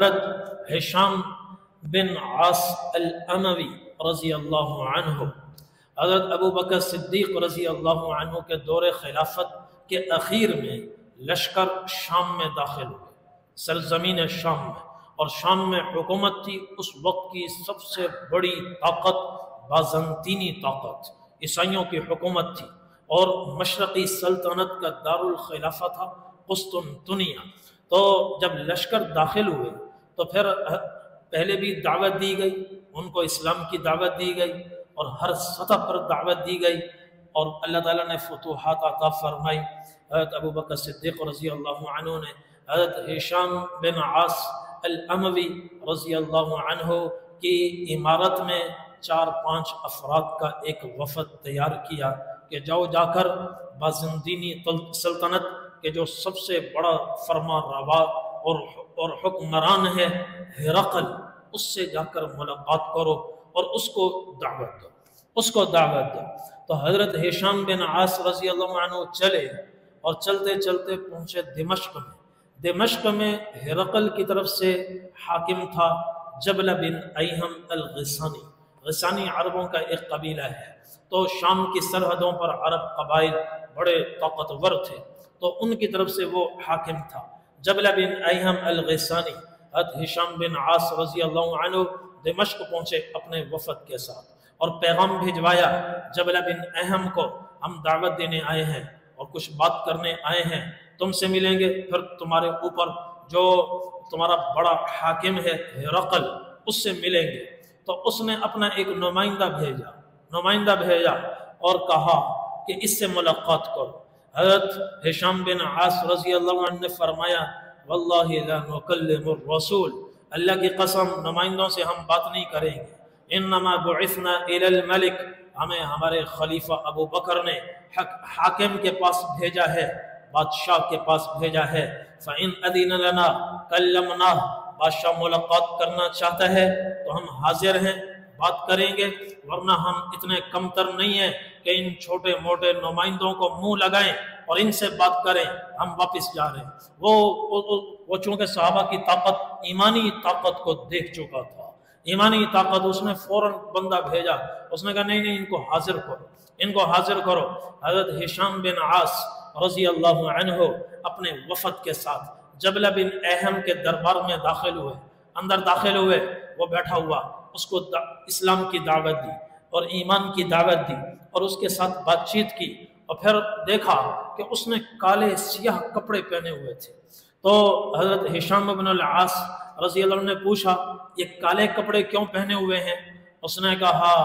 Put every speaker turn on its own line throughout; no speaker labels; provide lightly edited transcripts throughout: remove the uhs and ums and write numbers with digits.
حضرت ہشام بن عاص الاموی رضی اللہ عنہ، حضرت ابو بکر صدیق رضی اللہ عنہ کے دور خلافت کے اخیر میں لشکر شام میں داخل ہوئے، سرزمین شام میں، اور شام میں حکومت تھی اس وقت کی سب سے بڑی طاقت بازنطینی طاقت، عیسائیوں کی حکومت تھی، اور مشرقی سلطنت کا دارالخلافہ تھا قسطنطنیہ۔ تو جب لشکر داخل ہوئے تو پھر پہلے بھی دعوت دی گئی، ان کو اسلام کی دعوت دی گئی، اور ہر سطح پر دعوت دی گئی، اور اللہ تعالیٰ نے فتوحات عطا فرمائی۔ حضرت ابو بکر صدیق رضی اللہ عنہ نے حضرت ہشام بن عاص الاموی رضی اللہ عنہ کی عمارت میں 4-5 افراد کا ایک وفد تیار کیا کہ جاؤ جا کر بازنطینی سلطنت کے جو سب سے بڑا فرما روا اور حکمران ہے ہرقل، اس سے جا کر ملاقات کرو اور اس کو دعوت دو۔ تو حضرت ہشام بن عاص رضی اللہ عنہ چلے، اور چلتے چلتے پہنچے دمشق میں ہرقل کی طرف سے حاکم تھا جبلہ بن ایہم الغسانی۔ غسانی عربوں کا ایک قبیلہ ہے، تو شام کی سرحدوں پر عرب قبائل بڑے طاقتور تھے، تو ان کی طرف سے وہ حاکم تھا جبلہ بن ایہم الغسانی۔ حضرت ہشام بن عاص رضی اللہ عنہ دمشق پہنچے اپنے وفد کے ساتھ، اور پیغام بھجوایا جبلہ بن ایہم کو، ہم دعوت دینے آئے ہیں اور کچھ بات کرنے آئے ہیں، تم سے ملیں گے، پھر تمہارے اوپر جو تمہارا بڑا حاکم ہے ہرقل، اس سے ملیں گے۔ تو اس نے اپنا ایک نمائندہ بھیجا اور کہا کہ اس سے ملاقات کرو۔ حضرت ہشام بن عاص رضی اللہ عنہ نے فرمایا واللہ لا نکلم الرسول، اللہ کی قسم نمائندوں سے ہم بات نہیں کریں گے، انما بعثنا الی الملک، ہمیں ہمارے خلیفہ ابو بکر نے حاکم کے پاس بھیجا ہے، بادشاہ کے پاس بھیجا ہے، فَإِنْ أَذِنَ لَنَا كَلَّمْنَاهُ، بادشاہ ملاقات کرنا چاہتا ہے تو ہم حاضر ہیں، بات کریں گے، ورنہ ہم اتنے کمتر نہیں ہیں کہ ان چھوٹے موٹے نمائندوں کو منہ لگائیں اور ان سے بات کریں، ہم واپس جا رہے ہیں۔ وہ چونکہ صحابہ کی طاقت، ایمانی طاقت کو دیکھ چکا تھا، ایمانی طاقت، اس نے فوراً بندہ بھیجا، اس نے کہا نہیں ان کو حاضر کرو۔ حضرت ہشام بن عاص رضی اللہ عنہ اپنے وفد کے ساتھ جبلہ بن ایہم کے دربار میں اندر داخل ہوئے، وہ بیٹھا ہوا، اس کو اسلام کی دعوت دی اور ایمان کی دعوت دی، اور اس کے ساتھ بات چیت کی، اور پھر دیکھا کہ اس نے کالے سیاہ کپڑے پہنے ہوئے تھے۔ تو حضرت ہشام بن العاص رضی اللہ عنہ نے پوچھا یہ کالے کپڑے کیوں پہنے ہوئے ہیں؟ اس نے کہا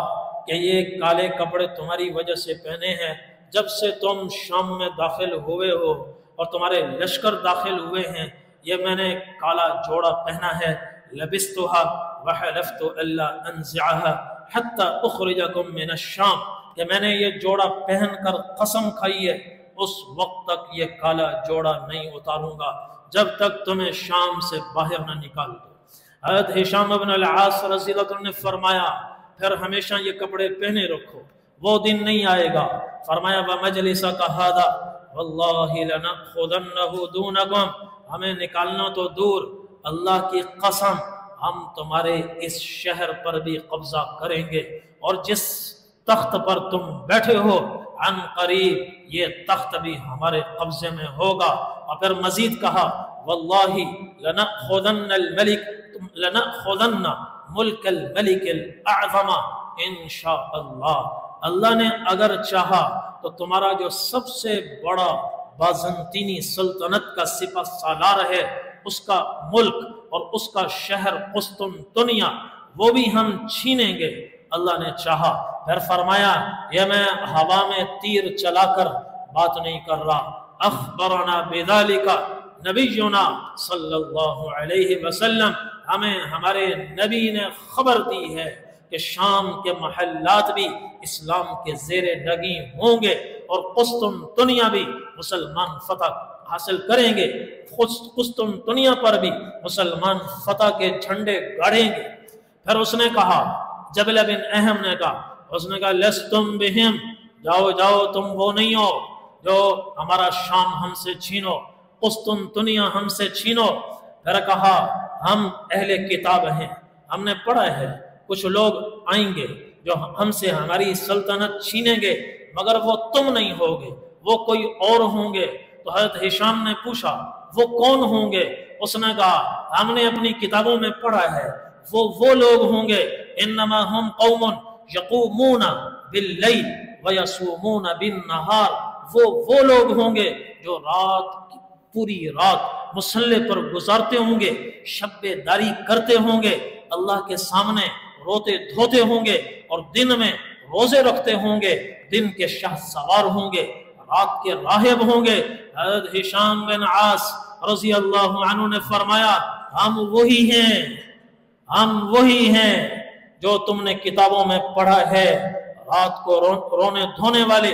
کہ یہ کالے کپڑے تمہاری وجہ سے پہنے ہیں، جب سے تم شام میں داخل ہوئے ہو اور تمہارے لشکر داخل ہوئے ہیں، یہ میں نے کالا جوڑا پہنا ہے، لبستها وحلفت الا انزعها حتى اخرجكم من الشام، کہ میں نے یہ جوڑا پہن کر قسم کھائی ہے اس وقت تک یہ کالا جوڑا نہیں اتاروں گا جب تک تمہیں شام سے باہر نہ نکال دو۔ حضرت ہشام بن العاص رضی اللہ عنہ نے فرمایا پھر ہمیشہ یہ کپڑے پہنے رکھو، وہ دن نہیں آئے گا۔ فرمایا وَمَجْلِسَكَ هَذَا وَاللَّهِ لَنَأْخُذَنَّهُ دُونَكُمْ، ہمیں نکالنا تو دور، اللہ کی قسم ہم تمہارے اس شہر پر بھی قبضہ کریں گے، اور جس تخت پر تم بیٹھے ہو عن قریب یہ تخت بھی ہمارے قبضے میں ہوگا۔ اور پھر مزید کہا وَاللَّهِ لَنَأْخُذَنَّ مُلْكَ الْمَلِكِ الْأَعْظَمَ انشاءاللہ، اللہ نے اگر چاہا تو تمہارا جو سب سے بڑا بازنطینی سلطنت کا سپہ سالار ہے، اس کا ملک اور اس کا شہر قسطنطنیہ، وہ بھی ہم چھینیں گے، اللہ نے چاہا۔ پھر فرمایا یہ میں ہوا میں تیر چلا کر بات نہیں کر رہا، اخبرنا بذالک نبینا صلی اللہ علیہ وسلم، ہمیں ہمارے نبی نے خبر دی ہے کہ شام کے محلات بھی اسلام کے زیر نگیں ہوں گے، اور قسطنطنیہ بھی مسلمان فتح حاصل کریں گے، قسطنطنیہ پر بھی مسلمان فتح کے جھنڈے گاڑیں گے۔ پھر اس نے کہا جبلہ بن ایہم نے کہا لستم بہم، جاؤ تم وہ نہیں ہو جو ہمارا شام ہم سے چھینو، قسطنطنیہ ہم سے چھینو۔ پھر کہا ہم اہل کتاب ہیں، ہم نے پڑھا ہے کچھ لوگ آئیں گے جو ہم سے ہماری سلطنت چھینیں گے، مگر وہ تم نہیں ہوگے، وہ کوئی اور ہوں گے۔ تو حضرت ہشام نے پوچھا وہ کون ہوں گے؟ اس نے کہا ہم نے اپنی کتابوں میں پڑھا ہے وہ لوگ ہوں گے، انما ہم قوم یقومون باللیل ویصومون بالنہار، وہ لوگ ہوں گے جو پوری رات مصلی پر گزارتے ہوں گے، شب داری کرتے ہوں گے، اللہ کے سامنے روتے دھوتے ہوں گے، اور دن میں روزے رکھتے ہوں گے، دن کے شہ سوار ہوں گے، رات کے راہب ہوں گے۔ حضرت ہشام بن عاص رضی اللہ عنہ نے فرمایا ہم وہی ہیں جو تم نے کتابوں میں پڑھا ہے، رات کو رونے دھونے والے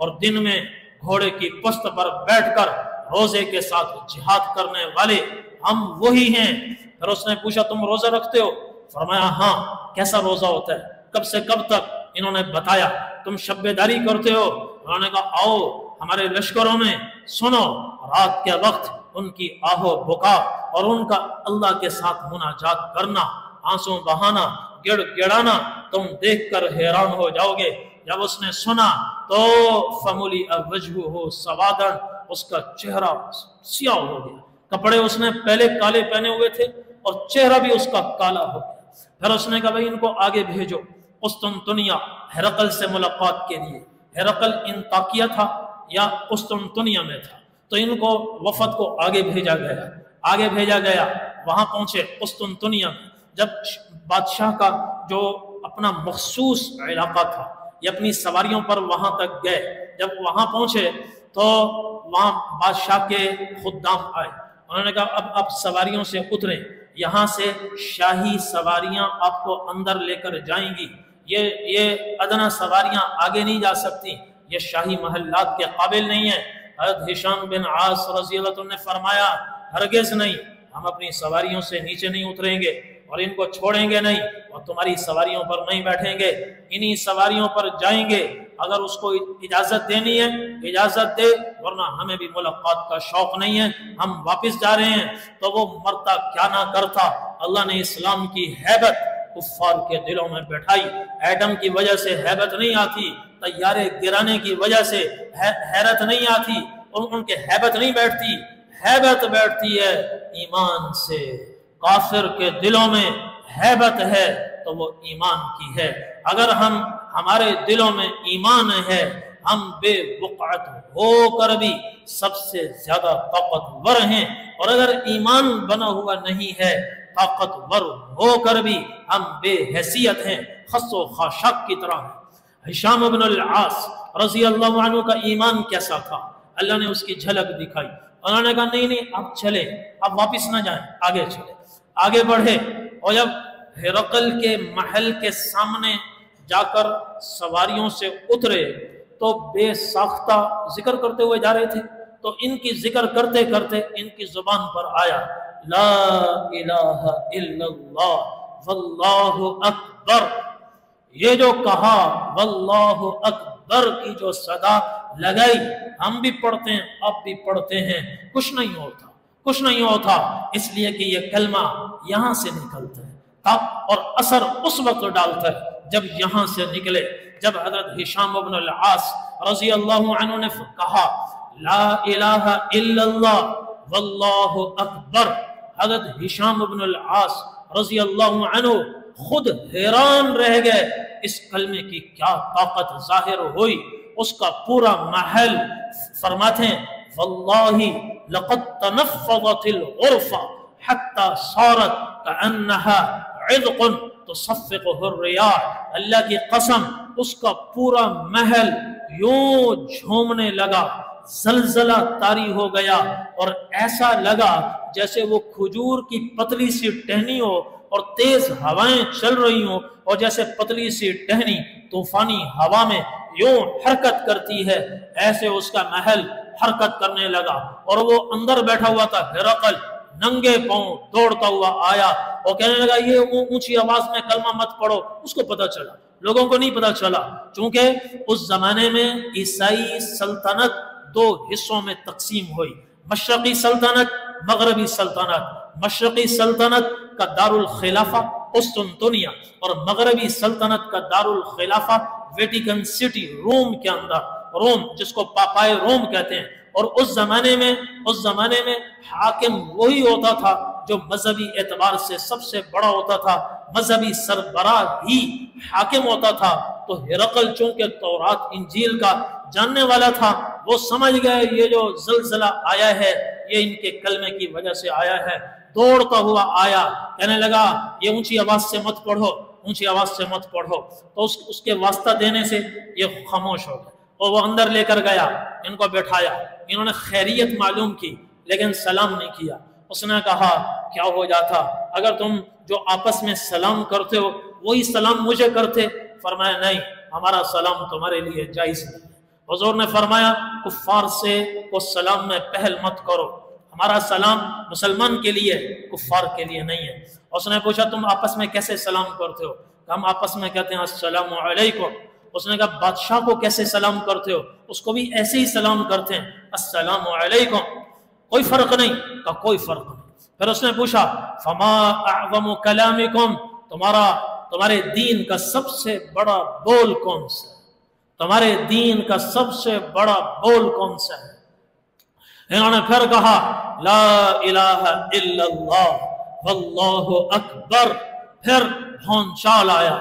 اور دن میں گھوڑے کی پشت پر بیٹھ کر روزے کے ساتھ جہاد کرنے والے، ہم وہی ہیں۔ پھر اس نے پوچھا تم روزہ رکھتے ہو؟ فرمایا ہاں۔ کیسا روزہ ہوتا ہے؟ کب سے کب تک؟ انہوں نے بتایا۔ تم شب داری کرتے ہو؟ انہوں نے کہا آؤ ہمارے لشکروں میں سنو، رات کے وقت ان کی آہو بکا اور ان کا اللہ کے ساتھ مناجات کرنا، آنسو بہانا، گڑ گڑانا، تم دیکھ کر حیران ہو جاؤ گے۔ جب اس نے سنا تو فَمُلِئَ وَجْهُهُ سَوَادًا، اس کا چہرہ سیاہ ہو گیا، کپڑے اس نے پہلے کالے پہنے ہوئے تھے اور چہرہ بھی اس کا کالا ہو گیا۔ پھر اس نے کہا بھئی ان کو آگے بھیجو قسطنطنیہ ہرقل سے ملاقات کے لیے۔ ہرقل انطاکیہ تھا یا قسطنطنیہ میں تھا، تو ان کو وفد کو آگے بھیجا گیا، وہاں پہنچے قسطنطنیہ میں۔ جب بادشاہ کا جو اپنا مخصوص علاقہ تھا، یہ اپنی سواریوں پر وہاں تک گئے۔ جب وہاں پہنچے تو وہاں بادشاہ کے خدام آئے، انہوں نے کہا اب آپ سواریوں سے اتریں، یہاں سے شاہی سواریاں آپ کو اندر لے کر جائیں گی، یہ ادنا سواریاں آگے نہیں جا سکتی، یہ شاہی محلات کے قابل نہیں ہے۔ حضرت ہشام بن عاص رضی اللہ عنہ نے فرمایا ہرگز نہیں، ہم اپنی سواریوں سے نیچے نہیں اتریں گے اور ان کو چھوڑیں گے نہیں اور تمہاری سواریوں پر نہیں بیٹھیں گے، انہی سواریوں پر جائیں گے۔ اگر اس کو اجازت دینی ہے اجازت دے، ورنہ ہمیں بھی ملاقات کا شوق نہیں ہے، ہم واپس جا رہے ہیں۔ تو وہ مرتا کیا نہ کرتا، اللہ نے اسلام کی ہیبت کفار کے دلوں میں بیٹھائی۔ ایٹم کی وجہ سے ہیبت نہیں آتی، طیارے گرانے کی وجہ سے حیرت نہیں آتی، ان کے ہیبت نہیں بیٹھتی، ہیبت بیٹھتی ہے ایمان سے۔ کافر کے دلوں میں ہیبت ہے تو وہ ایمان کی ہے۔ اگر ہمارے دلوں میں ایمان ہے، ہم بے وقعت ہو کر بھی سب سے زیادہ طاقتور ہیں، اور اگر ایمان بنا ہوا نہیں ہے، طاقتور ہو کر بھی ہم بے حیثیت ہیں، خس و خاشاک کی طرح ہیں۔ ہشام بن العاص رضی اللہ عنہ کا ایمان کیسا تھا، اللہ نے اس کی جھلک دکھائی۔ انہوں نے کہا نہیں آپ چلیں، آپ واپس نہ جائیں، آگے چلیں، آگے بڑھے۔ اور جب ہرقل کے محل کے سامنے جا کر سواریوں سے اترے تو بے ساختہ ذکر کرتے ہوئے جا رہے تھے، تو ان کی ذکر کرتے کرتے ان کی زبان پر آیا لا الہ الا اللہ واللہ اکبر۔ یہ جو کہا واللہ اکبر کی جو صدا لگائی، ہم بھی پڑھتے ہیں آپ بھی پڑھتے ہیں، کچھ نہیں ہوتا، اس لیے کہ یہ کلمہ یہاں سے نکلتا ہے اور اثر اس وقت ڈالتا ہے جب یہاں سے نکلے۔ جب حضرت ہشام بن العاص رضی اللہ عنہ نے کہا لا الہ الا اللہ واللہ اکبر، حضرت ہشام بن العاص رضی اللہ عنہ خود حیران رہ گئے، اس کلمے کی کیا طاقت ظاہر ہوئی۔ اس کا پورا محل فرماتے ہیں واللہ لقد تنفضت الغرفہ حتی صارت کأنها عذق تصفقہ الریاح۔ اللہ کی قسم اس کا پورا محل یوں جھومنے لگا، زلزلہ طاری ہو گیا، اور ایسا لگا جیسے وہ کھجور کی پتلی سی ٹہنی ہو اور تیز ہوائیں چل رہی ہوں، اور جیسے پتلی سی ٹہنی طوفانی ہوا میں یوں حرکت کرتی ہے، ایسے اس کا محل حرکت کرنے لگا۔ اور وہ اندر بیٹھا ہوا تھا ہرقل، ننگے پاؤں دوڑتا ہوا آیا اور کہنے لگا یہ اونچی آواز میں کلمہ مت پڑھو۔ اس کو پتہ چلا، لوگوں کو نہیں پتہ چلا، چونکہ اس زمانے میں عیسائی سلطنت دو حصوں میں تقسیم ہوئی، مشرقی سلطنت، مغربی سلطنت۔ مشرقی سلطنت کا دارالخلافہ قسطنطنیہ اور مغربی سلطنت کا دارالخلافہ ویٹیکن سٹی روم کے اندر، روم جس کو پاپائے روم کہتے ہیں۔ اور اس زمانے میں حاکم وہی ہوتا تھا جو مذہبی اعتبار سے سب سے بڑا ہوتا تھا، مذہبی سربراہ ہی حاکم ہوتا تھا۔ تو ہرقل چونکہ تورات انجیل کا جاننے والا تھا، وہ سمجھ گئے یہ جو زلزلہ آیا ہے یہ ان کے کلمے کی وجہ سے آیا ہے۔ دوڑتا ہوا آیا، کہنے لگا یہ اونچی آواز سے مت پڑھو، اونچی آواز سے مت پڑھو۔ تو اس کے واسطہ دینے سے یہ خاموش ہو گئے، اور وہ اندر لے کر گیا، ان کو بٹھایا، انہوں نے خیریت معلوم کی لیکن سلام نہیں کیا۔ اس نے کہا کیا ہو جاتا اگر تم جو آپس میں سلام کرتے ہو وہی سلام مجھے کرتے؟ فرمایا نہیں، ہمارا سلام تمہارے لیے جائز نہیں ہے۔ حضور نے فرمایا کفار سے کو سلام میں پہل مت کرو، ہمارا سلام مسلمان کے لیے، کفار کے لیے نہیں ہے۔ اس نے پوچھا تم آپس میں کیسے سلام کرتے ہو؟ ہم آپس میں کہتے ہیں السلام علیکم۔ اس نے کہا بادشاہ کو کیسے سلام کرتے ہو؟ اس کو بھی ایسے ہی سلام کرتے ہیں السلام علیکم۔ کوئی فرق نہیں؟ کہا کوئی فرق نہیں۔ پھر اس نے پوچھا فما اعظم کلامکم، تمہارے دین کا سب سے بڑا بول کون سا ہے؟ تمہارے دین کا سب سے بڑا بول کون سا ہے؟ انہوں نے پھر کہا لا الہ الا اللہ واللہ اکبر۔ پھر بھونچال آیا،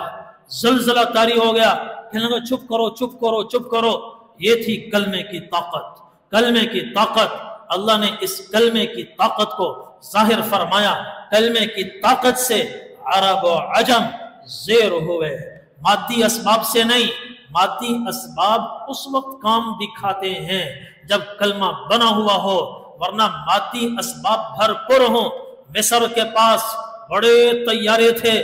زلزلہ طاری ہو گیا، کہنے لگا چپ کرو چپ کرو چپ کرو۔ یہ تھی کلمے کی طاقت، کلمے کی طاقت۔ اللہ نے اس کلمے کی طاقت کو ظاہر فرمایا۔ کلمے کی طاقت سے عرب و عجم زیر ہوئے، مادی اسباب سے نہیں۔ مادی اسباب اس وقت کام دکھاتے ہیں جب کلمہ بنا ہوا ہو، ورنہ مادی اسباب بھرپور ہوں۔ مصر کے پاس بڑے طیارے تھے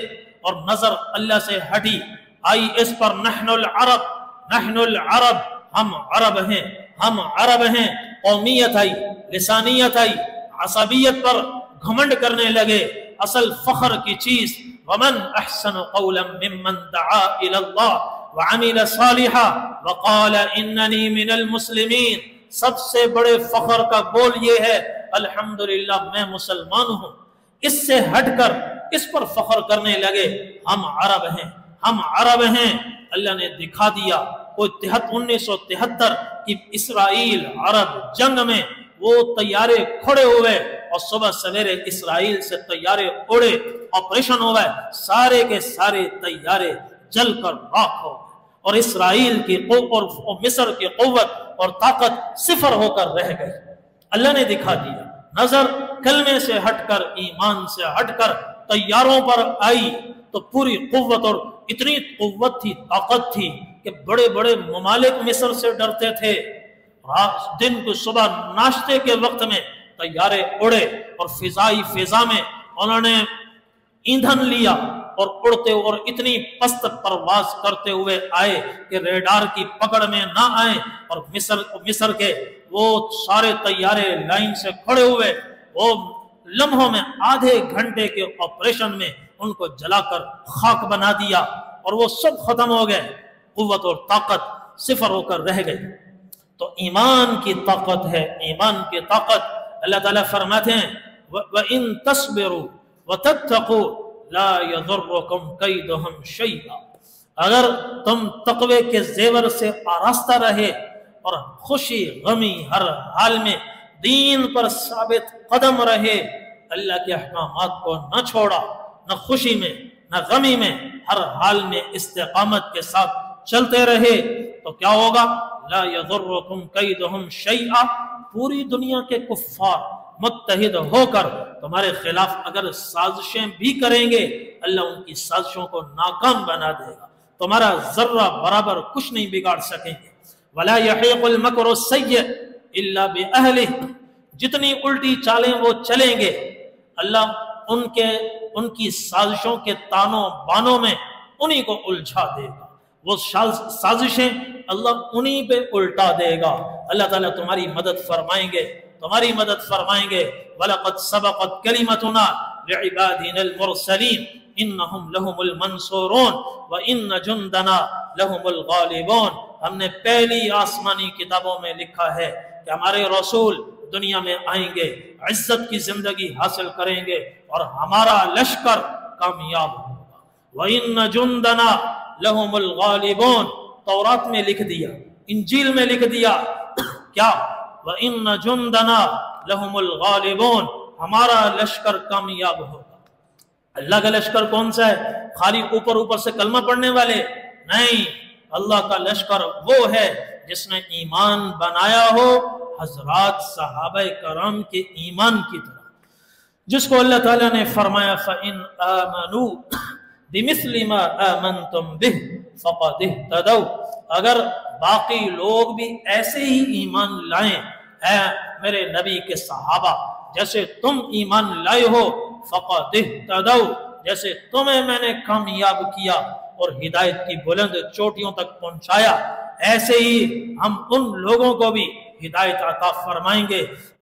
اور نظر اللہ سے ہٹی، آئی اس پر نحن العرب، ہم عرب ہیں، ہم عرب ہیں۔ قومیت آئی، لسانیت آئی، عصبیت پر گھمنڈ کرنے لگے۔ اصل فخر کی چیز ومن احسن قولا ممن دعا الى اللہ وعمل صالحا وقال اننی من المسلمین۔ سب سے بڑے فخر کا بول یہ ہے الحمدللہ میں مسلمان ہوں۔ اس سے ہٹ کر اس پر فخر کرنے لگے ہم عرب ہیں، ہم عرب ہیں۔ اللہ نے دکھا دیا۔ وہ 1973 کی اسرائیل عرب جنگ میں وہ طیارے کھڑے ہوئے اور صبح سویرے اسرائیل سے طیارے اڑے، آپریشن ہوا ہے، سارے کے سارے طیارے جل کر راکھ ہو گئے، اور اسرائیل کی اور مصر کی قوت اور طاقت صفر ہو کر رہ گئی۔ اللہ نے دکھا دیا۔ نظر کلمے سے ہٹ کر، ایمان سے ہٹ کر طیاروں پر آئی تو پوری قوت، اور اتنی قوت تھی، طاقت تھی کہ بڑے بڑے ممالک مصر سے ڈرتے تھے۔ دن کو صبح ناشتے کے وقت میں طیارے اڑے اور فضا میں انہوں نے ایندھن لیا اور اڑتے اور اتنی پست پرواز کرتے ہوئے آئے کہ ریڈار کی پکڑ میں نہ آئے، اور مصر کے وہ سارے طیارے لائن سے کھڑے ہوئے، وہ لمحوں میں آدھے گھنٹے کے آپریشن میں ان کو جلا کر خاک بنا دیا، اور وہ سب ختم ہو گئے، قوت اور طاقت صفر ہو کر رہ گئی۔ تو ایمان کی طاقت ہے، ایمان کی طاقت۔ اللہ تعالیٰ فرماتے ہیں وَإِن تَصْبِرُوا وَتَتَّقُوا لَا يَضُرُّكُمْ كَيْدُهُمْ شَيْئًا۔ اگر تم تقوی کے زیور سے آراستہ رہے اور خوشی غمی ہر حال میں دین پر ثابت قدم رہے، اللہ کے احکامات کو نہ چھوڑا، نہ خوشی میں نہ غمی میں، ہر حال میں استقامت کے ساتھ چلتے رہے، تو کیا ہوگا؟ لا یضرکم کیدہم شیئا۔ پوری دنیا کے کفار متحد ہو کر تمہارے خلاف اگر سازشیں بھی کریں گے، اللہ ان کی سازشوں کو ناکام بنا دے گا، تمہارا ذرہ برابر کچھ نہیں بگاڑ سکیں گے۔ ولا یحیق المکر السیئ الا باہلہ۔ جتنی الٹی چالیں وہ چلیں گے، اللہ ان کی سازشوں کے تانوں بانوں میں انہی کو الجھا دے گا، وہ سازشیں اللہ انہی پہ الٹا دے گا۔ اللہ تعالیٰ تمہاری مدد فرمائیں گے، تمہاری مدد فرمائیں گے۔ وَلَقَدْ سَبَقَتْ كَلِمَتُنَا لِعِبَادِنَا الْمُرْسَلِينَ إِنَّهُمْ لَهُمُ الْمَنْصُورُونَ وَإِنَّ جُنْدَنَا لَهُمُ الْغَالِبُونَ۔ ہم نے پہلی آسمانی کتابوں میں لکھا ہے کہ ہمارے رسول دنیا میں آئیں گے، عزت کی زندگی حاصل کریں گے اور ہمارا لشکر کامیاب ہوگا۔ وَإِنَّ جُنْدَنَا لَهُمُ الْغَالِبُونَ، تورات میں لکھ دیا، انجیل میں لکھ دیا کیا؟ وَإِنَّ جُنْدَنَا لَهُمُ الْغَالِبُونَ، ہمارا لشکر کامیاب ہوگا۔ اللہ کا لشکر کون سا ہے؟ خالی اوپر اوپر سے کلمہ پڑھنے والے نہیں، اللہ کا لشکر وہ ہے جس نے ایمان بنایا ہو حضرات صحابہ کرام کے ایمان کی طرح، جس کو اللہ تعالیٰ نے فرمایا فَإِنْ آمَنُوا بِمِثْلِ مَا آمَنْتُمْ بِهِ فَقَدِ اهْتَدَوْا، اگر باقی لوگ بھی ایسے ہی ایمان لائیں اے میرے نبی کے صحابہ جیسے تم ایمان لائے ہو، فَقَدِ اهْتَدَوْا، جیسے تمہیں میں نے کامیاب کیا اور ہدایت کی بلند چوٹیوں تک پہنچایا، ایسے ہی ہم ان لوگوں کو بھی ہدایت عطا فرمائیں گے